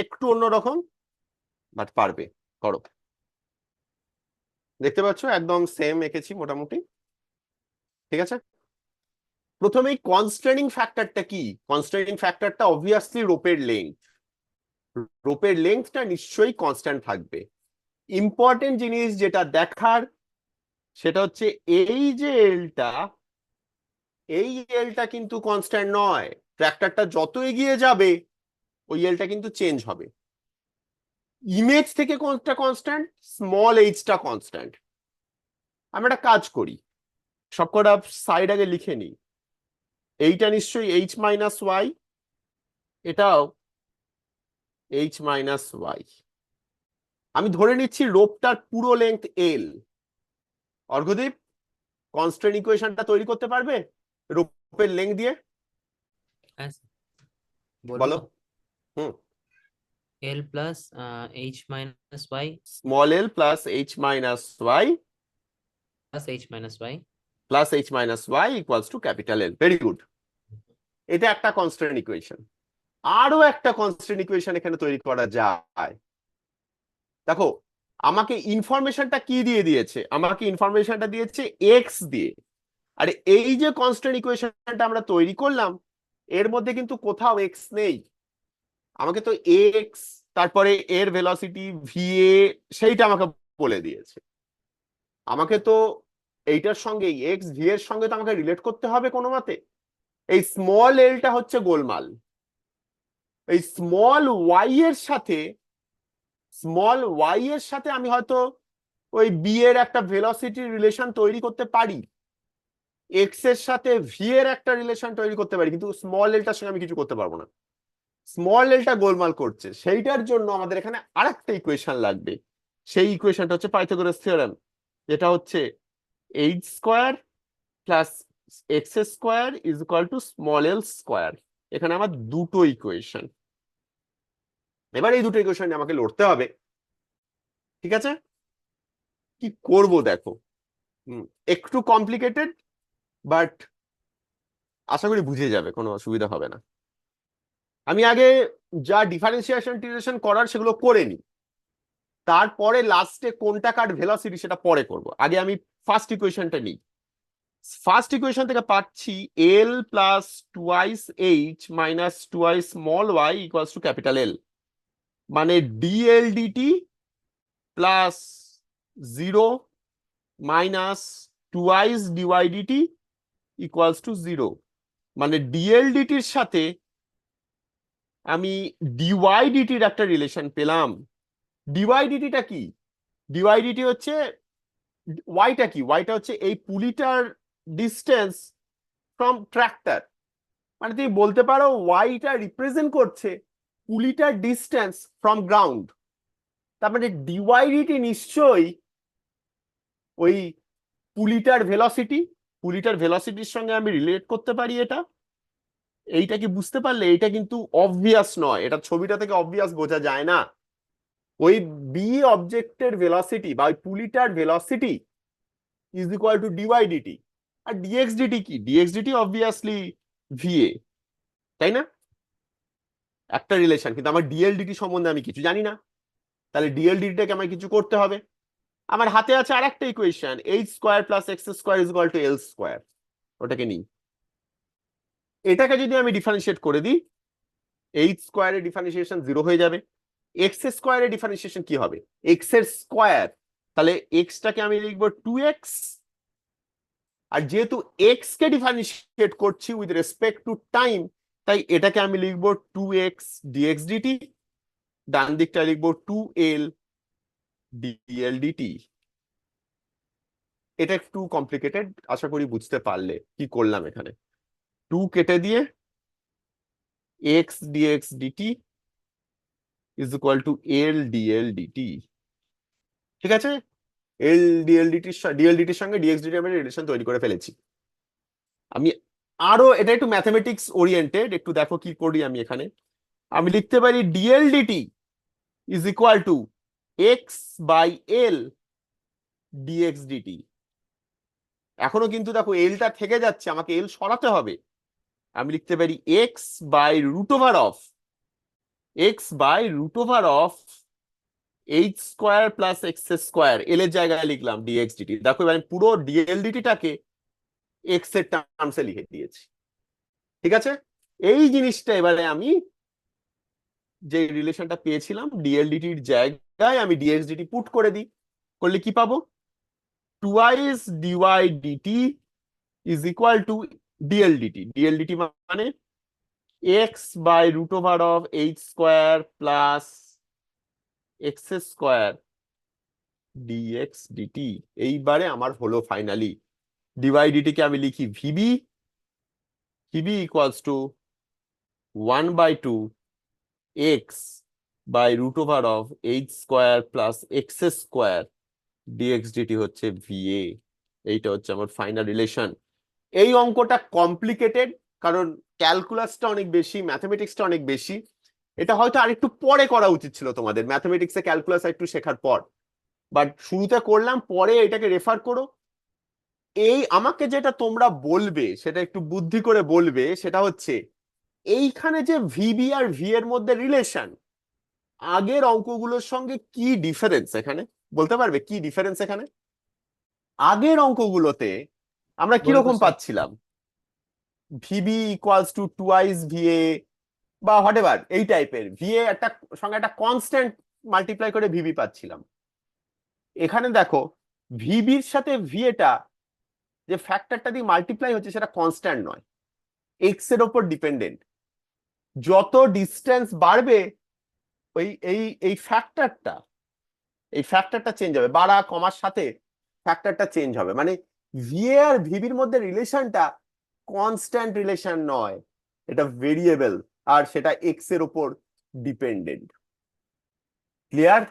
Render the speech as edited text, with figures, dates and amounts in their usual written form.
একটু অন্যরকম, বাট পারবে, করো। দেখতে পাচ্ছ একদম সেম এঁকেছি মোটামুটি, ঠিক আছে। প্রথমেই কনস্ট্রেনিং ফ্যাক্টরটা কি? কনস্ট্রেনিং ফ্যাক্টরটা অবভিয়াসলি রোপের লেন্থ। রোপের লেন্থটা নিশ্চয়ই কনস্ট্যান্ট থাকবে। ইম্পর্টেন্ট জিনিস যেটা দেখার সেটা হচ্ছে এই যে এলটা, এই এলটা কিন্তু কনস্ট্যান্ট নয়। ট্র্যাক্টরটা যত এগিয়ে যাবে ওই এলটা কিন্তু চেঞ্জ হবে। ইমেজ থেকে কোনটা কনস্ট্যান্ট? Small এইচটা constant. আমি একটা কাজ করি, সবকটা সাইড আগে লিখে নিই। এইটা নিশ্চয়ই এইচ মাইনাস ওয়াই, এটাও এইচ মাইনাস ওয়াই। আমি ধরে নিচ্ছি রোপটার পুরো লেন্থ এল। অর্ঘদীপ, কনস্ট্যান্ট ইকুয়েশনটা তৈরি করতে পারবে রোপের লেন্থ দিয়ে? বলো। Hmm, L plus H minus Y small L plus H minus Y plus H minus Y plus H minus Y equals to capital L. Very good. এটা একটা কনস্ট্যান্ট ইকুয়েশন। আরো একটা কনস্ট্যান্ট ইকুয়েশন এখানে তৈরি করা যায়। দেখো, আমাকে ইনফরমেশনটা কি দিয়ে দিয়েছে? আমাকে ইনফরমেশনটা দিয়েছে এক্স দিয়ে। আর এই যে কনস্ট্যান্ট ইকুয়েশনটা আমরা তৈরি করলাম, এর মধ্যে কিন্তু কোথাও এক্স নেই। আমাকে তো এক্স, তারপরে এর ভেলোসিটি ভি এ, সেইটা আমাকে বলে দিয়েছে। আমাকে তো এইটার সঙ্গে এক্স ভি এর সঙ্গে তো আমাকে রিলেট করতে হবে কোনো মতে। এই স্মল এলটা হচ্ছে গোলমাল। এই স্মল ওয়াই এর সাথে আমি হয়তো ওই বি এর একটা ভেলোসিটি রিলেশন তৈরি করতে পারি, এক্স এর সাথে ভি এর একটা রিলেশন তৈরি করতে পারি, কিন্তু স্মল এলটার সঙ্গে আমি কিছু করতে পারবো না। স্মল এলটা গোলমাল করছে, সেইটার জন্য আমাদের এখানে আরেকটা ইকুয়েশন লাগবে। সেই ইকুয়েশনটা হচ্ছে পাইথাগোরাস থিওরেম, যেটা হচ্ছে H square plus X square is equal two small L square. এখানে আমার দুটো ইকুয়েশন। এবার এই দুটো ইকুয়েশন আমাকে লড়তে হবে, ঠিক আছে। কি করব দেখো, একটু কমপ্লিকেটেড, বাট আশা করি বুঝে যাবে, কোনো অসুবিধা হবে না। আমি আগে যা ডিফারেন্সিয়েশন টিরেশন করার সেগুলো করে নিই, তারপরে লাস্টে কোনটা কার ভেলোসিটি সেটা পরে করব। আগে আমি ফার্স্ট ইকুয়েশনটা নিই। ফার্স্ট ইকুয়েশন থেকে পাচ্ছি L plus twice H minus twice small Y equals to capital L, মানে DL DT plus 0 minus twice DY DT equals to 0। মানে ডিএল ডিটির সাথে আমি ডিওয়াই ডিটির একটা রিলেশন পেলাম। ডিওয়াই ডিটিটা কি? ডিওয়াই ডিটি হচ্ছে, ওয়াইটা কি? ওয়াইটা হচ্ছে এই পুলিটার ডিস্টেন্স ফ্রম ট্র্যাক্টর। মানে তুমি বলতে পারো ওয়াইটা রিপ্রেজেন্ট করছে পুলিটার ডিস্টেন্স ফ্রম গ্রাউন্ড। তার মানে ডিওয়াই ডিটি নিশ্চয়ই ওই পুলিটার ভেলোসিটি, পুলিটার ভেলোসিটির সঙ্গে আমি রিলেট করতে পারি এটা। এইটা কি বুঝতে পারলে? এটা কিন্তু অবভিয়াস নয়, এটা ছবিটা থেকে অবভিয়াস বোঝা যায় না। ওই বি অবজেক্টের ভেলোসিটি বা ওই পুলিটার velocity is equal to DY DT. আর ডিএক্স ডিটি কি? ডিএক্স ডিটি অবভিয়াসলি ভিএ, তাই না? একটা রিলেশন, কিন্তু আমার ডিএল ডিটি সম্বন্ধে আমি কিছু জানি না। তাহলে ডিএল ডিটিটাকে আমায় কিছু করতে হবে। আমার হাতে আছে আর একটা equation, H square plus X square is equal two L square. ওটাকে নিই, এটাকে যদি আমি ডিফারেন্সিয়েট করে দিই, এইচ স্কোয়ারের ডিফারেন্সিয়েশন 0 হয়ে যাবে। এক্স স্কোয়ারের ডিফারেন্সিয়েশন কি হবে? এক্স এর স্কোয়ার, তাহলে এক্সটাকে আমি লিখবো 2x। আর যেহেতু এক্স কে ডিফারেন্সিয়েট করছি উইথ রেসপেক্ট টু টাইম, তাই এটাকে আমি লিখবো 2x dx dt, ডান দিকটা লিখবো 2l dl dt। এটা একটু কমপ্লিকেটেড, আশা করি বুঝতে পারলে কি করলাম এখানে। 2 কেটে দিয়ে x dx dt is equal two l dl dt, ঠিক আছে। এল ডিএল ডিটির সঙ্গে ডিএক্স ডিটি আমি রিলেশন তৈরি করে ফেলেছি। আমি আরো, এটা একটু ম্যাথমেটিক্স ওরিয়েন্টেড, একটু দেখো কি করি আমি এখানে। আমি লিখতে পারি DL DT is equal to X by L DX DT. এখনো কিন্তু দেখো এলটা থেকে যাচ্ছে, আমাকে এল সরাতে হবে। আমি লিখতে পারি X by root over of X by root over of H square plus X square, L এর জায়গায় লিখলাম ডিএক্স ডিটি। দেখো এবার আমি পুরো ডিএল ডিটিটাকে এক্স এর টার্মসে লিখে দিয়েছি। ঠিক আছে, এই জিনিসটা এবারে আমি যে রিলেশনটা পেয়েছিলাম ডিএল ডিটির জায়গায় আমি ডিএক্স ডিটি পুট করে দিই, করলে কি পাবো? Twice DY DT is equal to DL DT. DL DT মানে X by root over of H square plus X square DX DT. এইবারে আমার হলো ফাইনালি ডিওয়াই ডিটি কে আমি লিখি VB, VB equals to 1/2 X by root over of H square plus X square DX DT হচ্ছে VA. এইটা হচ্ছে আমার ফাইনাল রিলেশন। এই অঙ্কটা কমপ্লিকেটেড, কারণ ক্যালকুলাসটা অনেক বেশি, ম্যাথমেটিক্সটা অনেক বেশি। এটা হয়তো আরেকটু পরে করা উচিত ছিল তোমাদের, ম্যাথমেটিক্সে ক্যালকুলাস একটু শেখার পর, বাট শুরুতে করলাম, পরে এটাকে রেফার করো। এই আমাকে যেটা তোমরা বলবে সেটা একটু বুদ্ধি করে বলবে, সেটা হচ্ছে এইখানে যে ভিবি আর ভি এর মধ্যে রিলেশন, আগের অঙ্কগুলোর সঙ্গে কি ডিফারেন্স এখানে, বলতে পারবে কি ডিফারেন্স এখানে? আগের অঙ্কগুলোতে আমরা বলবো কিরকম স্যার। পাচ্ছিলাম? VB equals to twice VA বা হোয়াট এভার, এই টাইপের ভিএ একটা সঙ্গে একটা কনস্ট্যান্ট মাল্টিপ্লাই করে ভিবি পাচ্ছিলাম। এখানে দেখো ভিবির সাথে ভিএটা যে ফ্যাক্টরটা দিয়ে মাল্টিপ্লাই হচ্ছে সেটা কনস্ট্যান্ট নয়, এক্স এর ওপর ডিপেন্ডেন্ট। যত ডিস্টেন্স বাড়বে ওই এই এই ফ্যাক্টরটা এই ফ্যাক্টরটা চেঞ্জ হবে, বাড়া কমার সাথে ফ্যাক্টরটা চেঞ্জ হবে। মানে ভিএ আর ভিবির মধ্যে রিলেশনটা কনস্ট্যান্ট রিলেশন নয়, এটা ভেরিয়েবল, আর সেটা এক্স এর ওপর ডিপেন্ডেন্ট। ক্লিয়ার?